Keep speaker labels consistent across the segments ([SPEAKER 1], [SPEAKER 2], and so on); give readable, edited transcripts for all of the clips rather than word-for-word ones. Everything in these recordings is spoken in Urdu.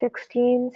[SPEAKER 1] 16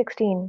[SPEAKER 1] 16,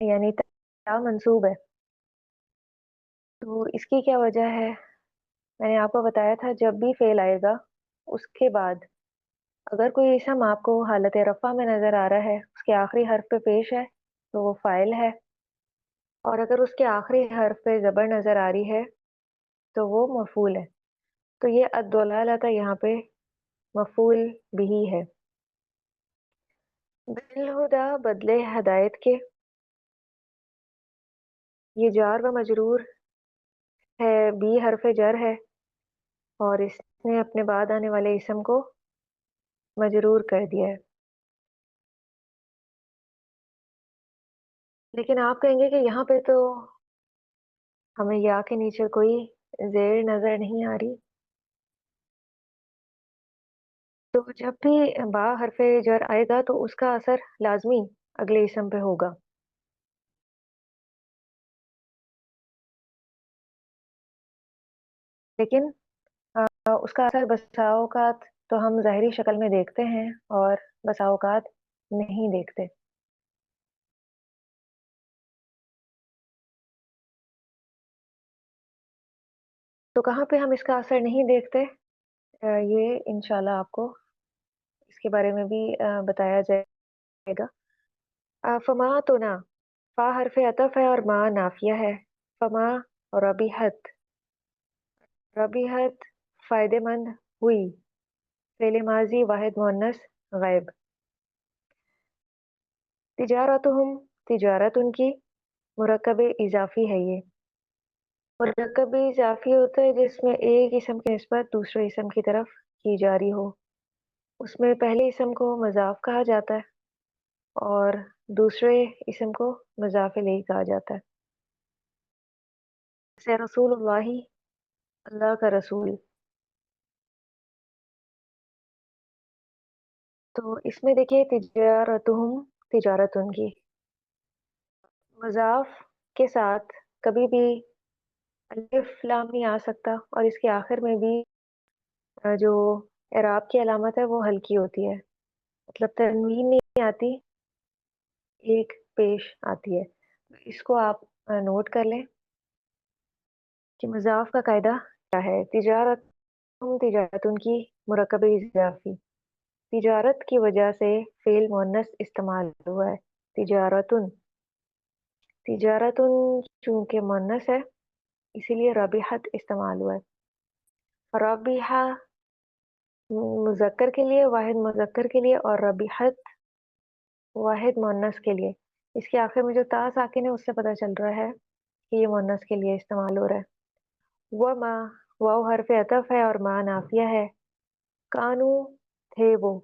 [SPEAKER 1] یعنی تا منصوب ہے. تو اس کی کیا وجہ ہے؟ میں نے آپ کو بتایا تھا جب بھی فعل آئے گا اس کے بعد اگر کوئی اسم آپ کو حالت رفع میں نظر آ رہا ہے، اس کے آخری حرف پہ پیش ہے تو وہ فاعل ہے، اور اگر اس کے آخری حرف پہ زبر نظر آ رہی ہے تو وہ مفعول ہے. تو یہ الدلالۃ یہاں پہ مفعول بھی ہے. بالہدا بدلے ہدایت کے، یہ جار و مجرور ہے، بی حرف جر ہے اور اس نے اپنے بعد آنے والے اسم کو مجرور کر دیا ہے. لیکن آپ کہیں گے کہ یہاں پہ تو ہمیں یا کے نیچے کوئی زیر نظر نہیں آ رہی. تو جب بھی با حرف جر آئے گا تو اس کا اثر لازمی اگلے اسم پہ ہوگا. لیکن اس کا اثر بسا اوقات تو ہم ظاہری شکل میں دیکھتے ہیں اور بسا اوقات نہیں دیکھتے. تو کہاں پہ ہم اس کا اثر نہیں دیکھتے؟ یہ انشاءاللہ آپ کو اس کے بارے میں بھی بتایا جائے گا. فما تو نا، فا حرف عطف ہے اور ما نافیہ ہے. فما ربیحت، ربیحت فائدے مند ہوئی، فعل ماضی واحد مؤنث غائب. تجارتہم، تجارت ان کی مرکب اضافی ہے. یہ مرکب اضافی ہوتا ہے جس میں ایک اسم کی نسبت دوسرے اسم کی طرف کی جا رہی ہو. اس میں پہلے اسم کو مضاف کہا جاتا ہے اور دوسرے اسم کو مضاف الیہ کہا جاتا ہے. جیسے رسول اللہ، اللہ کا رسول. تو اس میں دیکھیے تجارتہم، تجارت ان کی، مضاف کے ساتھ کبھی بھی الف لام نہیں آ سکتا اور اس کے آخر میں بھی جو اعراب کی علامت ہے وہ ہلکی ہوتی ہے، مطلب تنوین نہیں آتی، ایک پیش آتی ہے. اس کو آپ نوٹ کر لیں کہ مضاف کا قاعدہ کیا ہے. تجارت، تجارت ان کی مرکب اضافی، تجارت کی وجہ سے فعل مؤنث استعمال ہوا ہے تجارتن. تجارتن چونکہ مؤنث ہے اسی لیے ربیحت استعمال ہوا ہے. ربیحہ مذکر کے لیے، واحد مذکر کے لیے، اور ربیحت واحد مؤنث کے لیے. اس کے آخر میں جو تا ساکن ہے اس سے پتہ چل رہا ہے کہ یہ مؤنث کے لیے استعمال ہو رہا ہے. وما، واو حرف عطف ہے اور ما نافیہ ہے. کانو تھے وہ،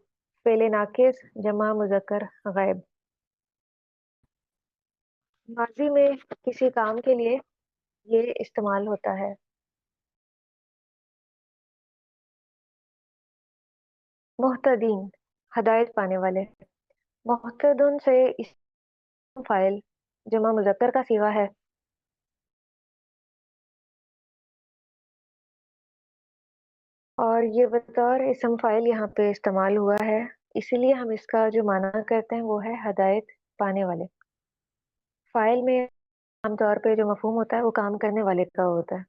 [SPEAKER 1] فعل ناقص جمع مذکر غائب. ماضی میں کسی کام کے لیے یہ استعمال ہوتا ہے. محتدین، ہدایت پانے والے. محتدن سے اسم فاعل جمع مذکر کا صیغہ ہے. اور یہ بطور اسم فاعل یہاں پہ استعمال ہوا ہے، اسی لیے ہم اس کا جو معنی کرتے ہیں وہ ہے ہدایت پانے والے. فاعل میں عام طور پہ جو مفہوم ہوتا ہے وہ کام کرنے والے کا ہوتا ہے.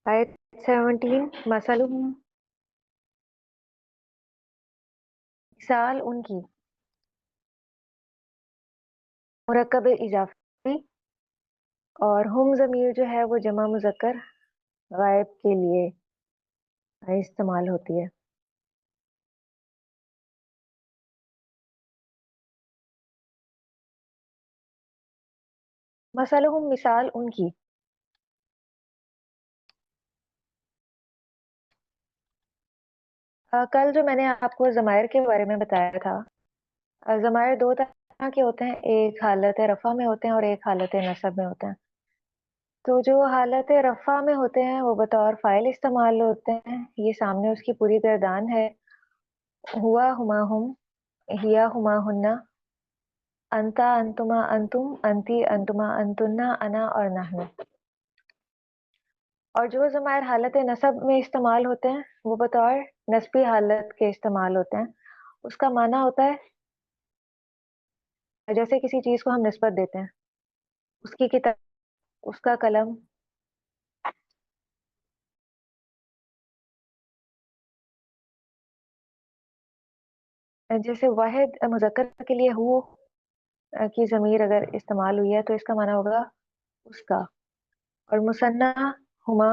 [SPEAKER 1] آیت 17، مثلہم، مثال ان کی، مرکب اضافی، اور ہم ضمیر جو ہے وہ جمع مذکر غائب کے لیے استعمال ہوتی ہے. مثلہم مثال ان کی. کل جو میں نے آپ کو ضمائر کے بارے میں بتایا تھا، ضمائر دو طرح کے ہوتے ہیں، ایک حالت رفع میں ہوتے ہیں اور ایک حالت نصب میں ہوتے ہیں. تو جو حالت رفع میں ہوتے ہیں وہ بطور فاعل استعمال ہوتے ہیں. یہ سامنے اس کی پوری گردان ہے. ہوا ہما ہم، ہیا ہما ہننا، انتا انتما انتم، انتی انتما انتنا، انا اور نحن. اور جو ضمائر حالت نصب میں استعمال ہوتے ہیں وہ بطور نسبی حالت کے استعمال ہوتے ہیں. اس کا معنی ہوتا ہے جیسے کسی چیز کو ہم نسبت دیتے ہیں، اس کی کتاب، اس کا قلم، جیسے واحد مذکر کے لیے ہو کی ضمیر اگر استعمال ہوئی ہے تو اس کا معنی ہوگا اس کا، اور مثنیٰ ہما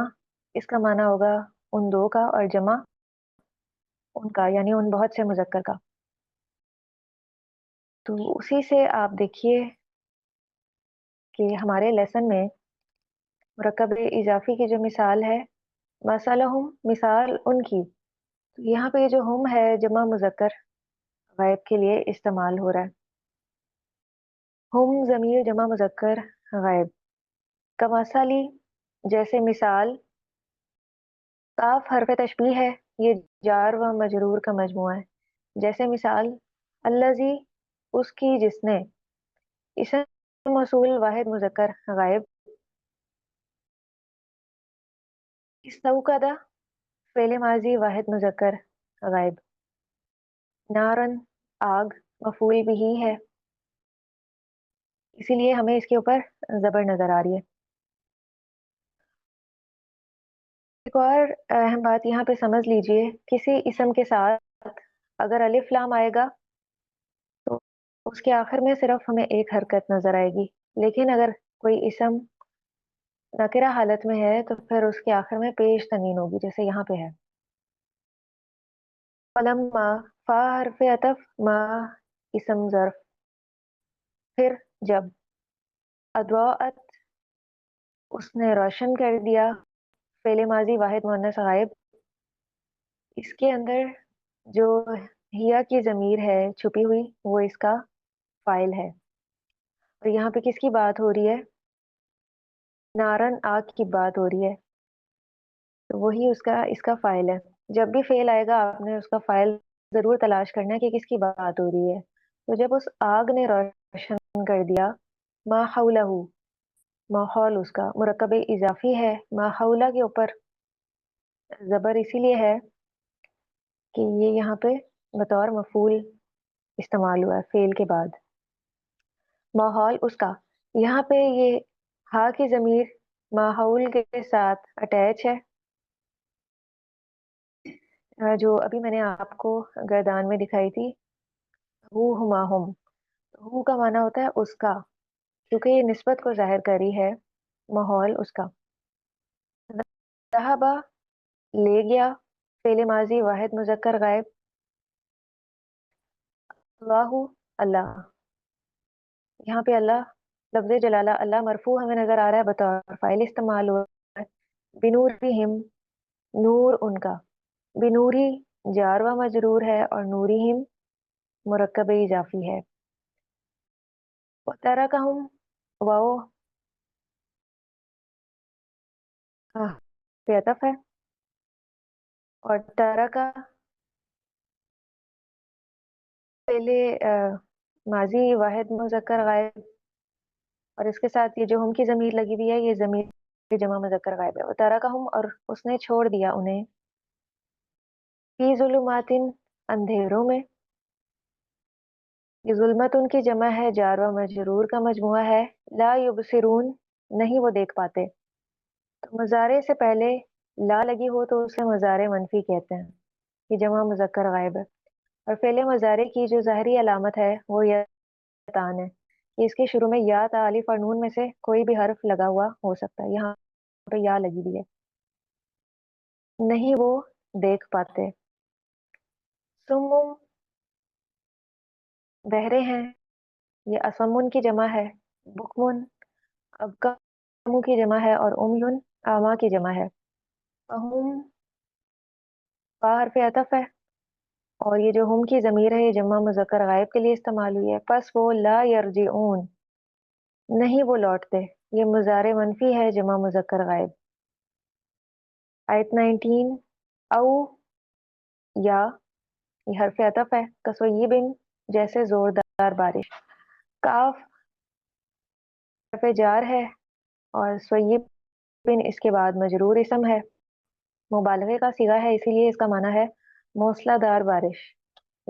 [SPEAKER 1] اس کا معنی ہوگا ان دو کا، اور جمع ان کا یعنی ان بہت سے مذکر کا۔ تو اسی سے آپ دیکھیے کہ ہمارے لیسن میں مرکب اضافی کی جو مثال ہے، مثلہم مثال ان کی، یہاں پہ جو ہم ہے جمع مذکر غائب کے لیے استعمال ہو رہا ہے۔ ہم ضمیر جمع مذکر غائب، کمثلی جیسے مثال، کاف حرف تشبیہ ہے، یہ جار و مجرور کا مجموعہ ہے، جیسے مثال الذی اس کی جس نے، اسم موصول واحد مذکر غائب، استوقد فعل ماضی واحد مذکر غائب، نارن آگ مفعول بھی ہے، اسی لیے ہمیں اس کے اوپر زبر نظر آ رہی ہے۔ ایک اور اہم بات یہاں پہ سمجھ لیجئے، کسی اسم کے ساتھ اگر الف لام آئے گا تو اس کے آخر میں صرف ہمیں ایک حرکت نظر آئے گی، لیکن اگر کوئی اسم نکرہ حالت میں ہے تو پھر اس کے آخر میں پیش تنوین ہوگی، جیسے یہاں پہ ہے فلما، فا حرف عطف، ما اسم ظرف، پھر جب، اضاءت اس نے روشن کر دیا، فعل ماضی واحد مؤنث غائب، اس کے اندر جو ہیا کی ضمیر ہے چھپی ہوئی وہ اس کا فاعل ہے، اور یہاں پہ کس کی بات ہو رہی ہے؟ نارن آگ کی بات ہو رہی ہے، تو وہی اس کا فاعل ہے۔ جب بھی فعل آئے گا آپ نے اس کا فاعل ضرور تلاش کرنا ہے کہ کس کی بات ہو رہی ہے۔ تو جب اس آگ نے روشن کر دیا، ما حولہ، ماحول اس کا مرکب اضافی ہے، ما حولہ کے اوپر زبر اسی لیے ہے کہ یہ یہاں پہ بطور مفعول استعمال ہوا ہے فعل کے بعد، ماحول اس کا، یہاں پہ یہ ہا کی ضمیر ماحول کے ساتھ اٹیچ ہے، جو ابھی میں نے آپ کو گردان میں دکھائی تھی، ہو ہما ہم، ہو کا معنی ہوتا ہے اس کا، کیونکہ یہ نسبت کو ظاہر کری ہے، ماحول اس کا۔ ذہبا لے گیا، فعل ماضی واحد مذکر غائب، اللہ اللہ، یہاں پہ اللہ لفظ جلالہ اللہ مرفوع ہمیں نظر آ رہا ہے، بطور فاعل استعمال ہوا ہے، بنورہم نور ان کا، بنوری جار و مجرور ہے، اور نورہم مرکب اضافی ہے، ترکہم واو پہ عطف ہے، اور ترکہ پہلے ماضی واحد مذکر غائب، اور اس کے ساتھ یہ جو ہم کی ضمیر لگی ہوئی ہے یہ ضمیر جمع مذکر غائب ہے، ترکہم اور اس نے چھوڑ دیا انہیں، فی ظلمات اندھیروں میں، یہ ظلمت ان کی جمع ہے، جار و مجرور کا مجموعہ ہے، لا یبصرون نہیں وہ دیکھ پاتے، تو مضارع سے پہلے لا لگی ہو تو اسے مضارع منفی کہتے ہیں، یہ جمع مذکر غائب ہے، اور فعل مضارع کی جو ظاہری علامت ہے وہ یاتان ہے، کہ اس کے شروع میں یا تا الف اور نون میں سے کوئی بھی حرف لگا ہوا ہو سکتا ہے، یہاں پہ یا لگی ہوئی ہے، نہیں وہ دیکھ پاتے، سمم بہرے ہیں، یہ اسمن کی جمع ہے، بکمن ابکمو کی جمع ہے، اور امیون آما کی جمع ہے، فہم فا حرف عطف ہے، اور یہ جو ہم کی ضمیر ہے یہ جمع مذکر غائب کے لیے استعمال ہوئی ہے، پس وہ لا یرجعون نہیں وہ لوٹتے، یہ مضارع منفی ہے جمع مذکر غائب۔ آیت 19، او یا یہ حرف عطف ہے، کسویبن جیسے زوردار بارش، کاف حرف جار ہے، اور سویب بن اس کے بعد مجرور اسم ہے، مبالغے کا صیغہ ہے، اسی لیے اس کا معنی ہے موسلا دار بارش،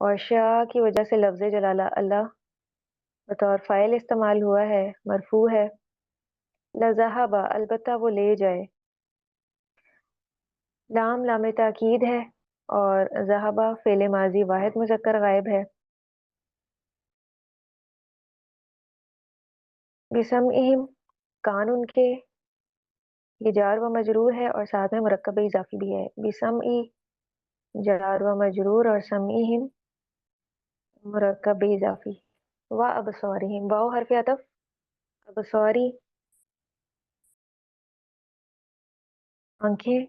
[SPEAKER 1] اور شاء کی وجہ سے لفظ جلالہ اللہ بطور فاعل استعمال ہوا ہے، مرفوع ہے۔ لذہبا البتہ وہ لے جائے، لام لام تاکید ہے، اور ذہبا فعل ماضی واحد مذکر غائب ہے۔ بسمعہم کان ان کے، یہ جار و مجرور ہے اور ساتھ میں مرکب اضافی بھی ہے۔ بسمعی جار و مجرور اور سمعہم مرکب اضافی۔ و ابصارہم واو حرف عطف، ابصاری آنکھیں،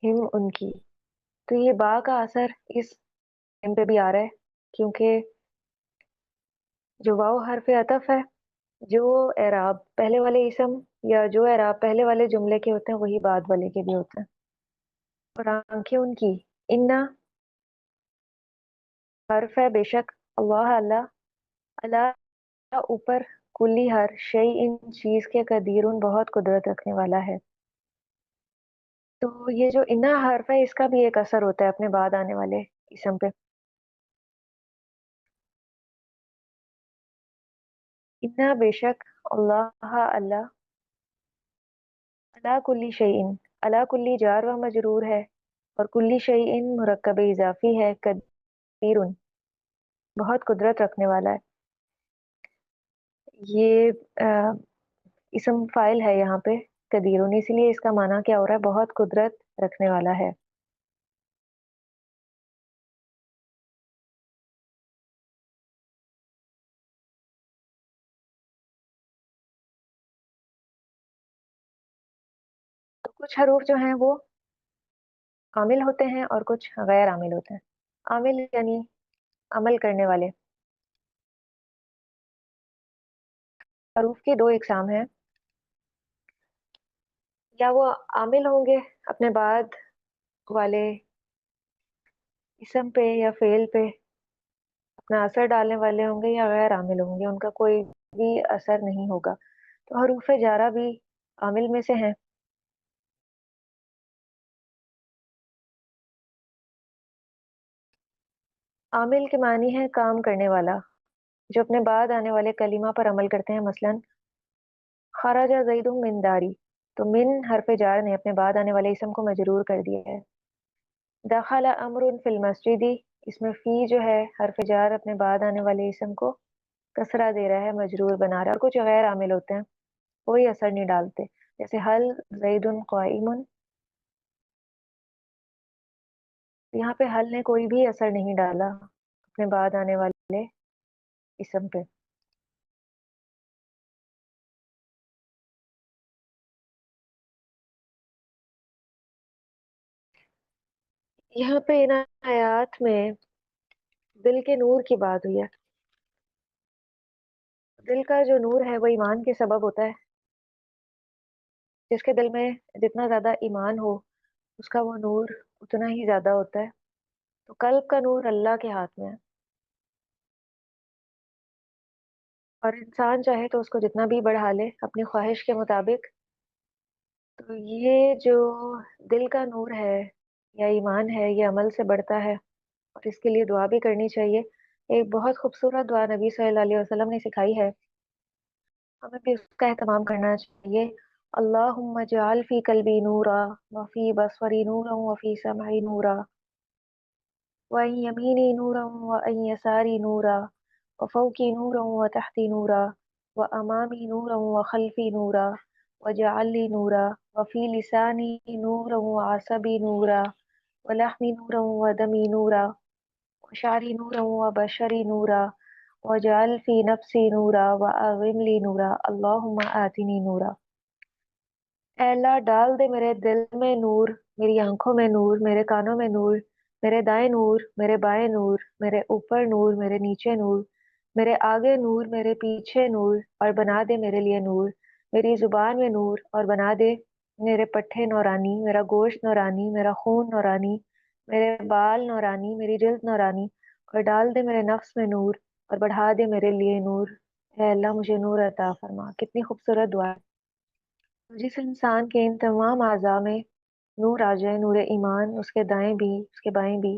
[SPEAKER 1] ہم ان کی، تو یہ با کا اثر اس ٹائم پہ بھی آ رہا ہے کیونکہ جو واو حرف عطف ہے، جو اعراب پہلے والے اسم یا جو اعراب پہلے والے جملے کے ہوتے ہیں وہی بعد والے کے بھی ہوتے ہیں۔ اور آنکھیں ان کی، انا حرف ہے بے شک، اللہ اللہ، اللہ اوپر، کلی ہر شیء ان چیز کے قدیر بہت قدرت رکھنے والا ہے۔ تو یہ جو انا حرف ہے اس کا بھی ایک اثر ہوتا ہے اپنے بعد آنے والے اسم پہ۔ انا بے شک، اللہ اللہ، علا کلی شیء، علا کلی جار و مجرور ہے اور کلی شیء مرکب اضافی ہے، قدیر بہت قدرت رکھنے والا ہے۔ یہ اسم فائل ہے یہاں پہ قدیرون، اسی لیے اس کا معنی کیا ہو رہا ہے؟ بہت قدرت رکھنے والا ہے۔ تو کچھ حروف جو ہیں وہ عامل ہوتے ہیں اور کچھ غیر عامل ہوتے ہیں۔ عامل یعنی عمل کرنے والے۔ حروف کی دو اقسام ہیں، یا وہ عامل ہوں گے اپنے بعد والے اسم پہ یا فعل پہ اپنا اثر ڈالنے والے ہوں گے، یا غیر عامل ہوں گے، ان کا کوئی بھی اثر نہیں ہوگا۔ تو حروف جارہ بھی عامل میں سے ہیں۔ عامل کے معنی ہے کام کرنے والا، جو اپنے بعد آنے والے کلمہ پر عمل کرتے ہیں۔ مثلا خرج زید من داری، تو من حرف جار نے اپنے بعد آنے والے اسم کو مجرور کر دیا ہے۔ دخل امر فی المسجد، اس میں فی جو ہے حرف جار اپنے بعد آنے والے اسم کو کسرہ دے رہا ہے، مجرور بنا رہا ہے۔ اور کچھ غیر عامل ہوتے ہیں، کوئی اثر نہیں ڈالتے، جیسے حل زید قائم، یہاں پہ حل نے کوئی بھی اثر نہیں ڈالا اپنے بعد آنے والے اسم پہ۔ یہاں پہ ان آیات میں دل کے نور کی بات ہوئی ہے۔ دل کا جو نور ہے وہ ایمان کے سبب ہوتا ہے، جس کے دل میں جتنا زیادہ ایمان ہو اس کا وہ نور اتنا ہی زیادہ ہوتا ہے۔ تو قلب کا نور اللہ کے ہاتھ میں ہے، اور انسان چاہے تو اس کو جتنا بھی بڑھا لے اپنی خواہش کے مطابق۔ تو یہ جو دل کا نور ہے یا ایمان ہے، یہ عمل سے بڑھتا ہے، اور اس کے لیے دعا بھی کرنی چاہیے۔ ایک بہت خوبصورت دعا نبی صلی اللہ علیہ وسلم نے سکھائی ہے، ہمیں بھی اس کا اہتمام کرنا چاہیے۔ اللہم اجعل فی قلبی نورا وفی بصری نورا وفی سمعی نورا وعن یمینی نورا وعن یساری نورا وفوقی نورا وتحتی نورا وامامی نورا وخلفی نورا وجعل لی نورا وفی لسانی نورا وعصبی نورا ولحمی نورا ودمی نورا وشعری نورا وبشری نورا وجعل فی نفسی نورا واغم لی نورا اللہم آتنی نورا۔ اے اللہ ڈال دے میرے دل میں نور، میری آنکھوں میں نور، میرے کانوں میں نور، میرے دائیں نور، میرے بائیں نور، میرے اوپر نور، میرے نیچے نور، میرے آگے نور، میرے پیچھے نور، اور بنا دے میرے لیے نور، میری زبان میں نور، اور بنا دے میرے پٹھے نورانی، میرا گوشت نورانی، میرا خون نورانی، میرے بال نورانی، میری جلد نورانی، اور ڈال دے میرے نفس میں نور، اور بڑھا دے میرے لیے نور۔ اے اللہ مجھے نور عطا فرما۔ کتنی خوبصورت دعا ہے۔ جس انسان کے ان تمام اعضاء میں نور آ جائے، نور ایمان، اس کے دائیں بھی اس کے بائیں بھی،